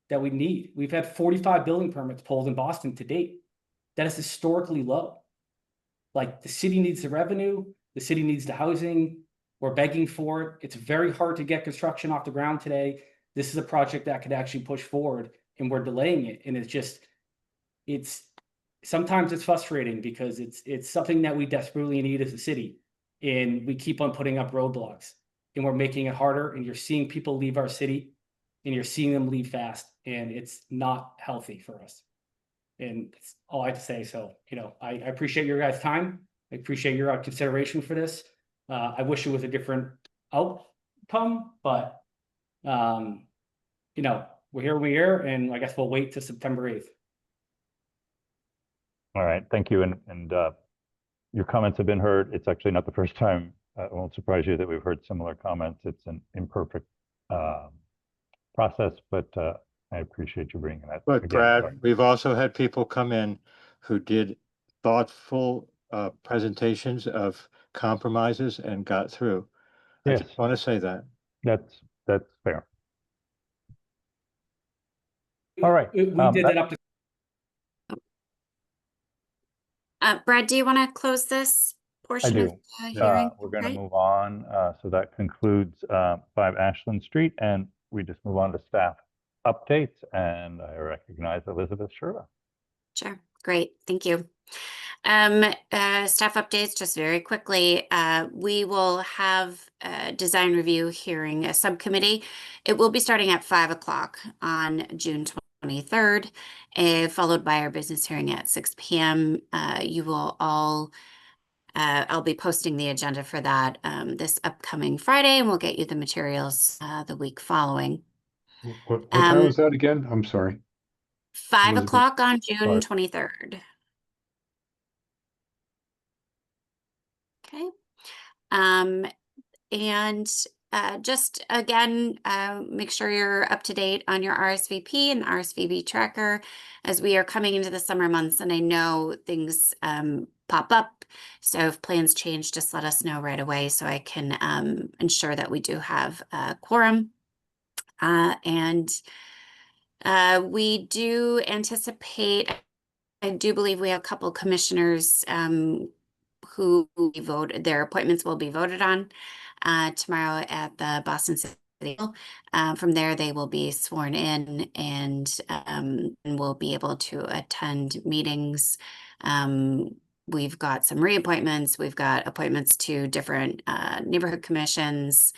that we need. We've had 45 building permits pulled in Boston to date. That is historically low. Like, the city needs the revenue, the city needs the housing. We're begging for it. It's very hard to get construction off the ground today. This is a project that could actually push forward, and we're delaying it. And it's sometimes it's frustrating because it's something that we desperately need as a city, and we keep on putting up roadblocks, and we're making it harder. And you're seeing people leave our city, and you're seeing them leave fast, and it's not healthy for us. And that's all I have to say. So, I appreciate your guys' time. I appreciate your consideration for this. I wish it was a different outcome, but we're here, and I guess we'll wait till September 8th. All right, thank you. And your comments have been heard. It's actually not the first time, it won't surprise you that we've heard similar comments. It's an imperfect process, but I appreciate you bringing that. But again. Brad, we've also had people come in who did thoughtful presentations of compromises and got through. Yes. I just want to say that. That's fair. All right. We did that up to. Brad, do you want to close this portion of the hearing? We're going to Right? move on. So that concludes 5 Ashland Street, and we just move on to staff updates. And I recognize Elizabeth Sherla. Sure. Great. Thank you. Staff updates, just very quickly. We will have a design review hearing, a subcommittee. It will be starting at 5 o'clock on June 23rd, followed by our business hearing at 6 p.m. You will all, I'll be posting the agenda for that this upcoming Friday, and we'll get you the materials the week following. What time was that again? I'm sorry. 5 Elizabeth. o'clock on June 23rd. Okay. And just again, make sure you're up to date on your RSVP and the RSVP tracker as we are coming into the summer months. And I know things pop up. So if plans change, just let us know right away so I can ensure that we do have a quorum. And we do anticipate, I do believe we have a couple commissioners who voted, their appointments will be voted on tomorrow at the Boston City Hall. From there, they will be sworn in and will be able to attend meetings. We've got some reappointments. We've got appointments to different neighborhood commissions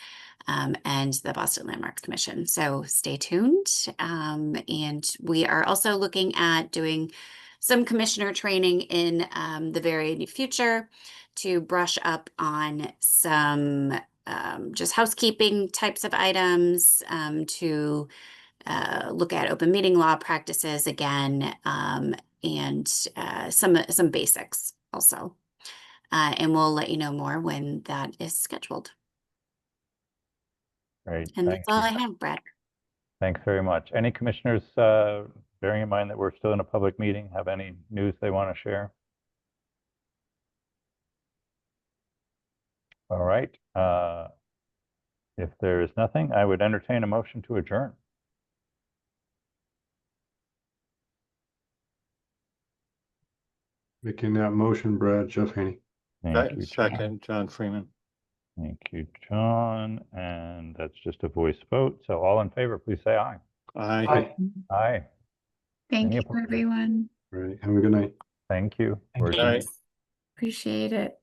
and the Boston Landmarks Commission. So stay tuned. And we are also looking at doing some commissioner training in the very near future to brush up on some just housekeeping types of items, to look at open meeting law practices again, and some basics also. And we'll let you know more when that is scheduled. Great. And Thank that's all you. I have, Brad. Thanks very much. Any commissioners, bearing in mind that we're still in a public meeting, have any news they want to share? All right. If there is nothing, I would entertain a motion to adjourn. Making that motion, Brad, Jeff Haney. Thank you, John. Second, John Freeman. Thank you, John. And that's just a voice vote. So all in favor, please say aye. Aye. Aye. Thank Any you, opposed? everyone. All right. Have a good night. Thank you. Thank We're you. adjourned. Aye. Appreciate it.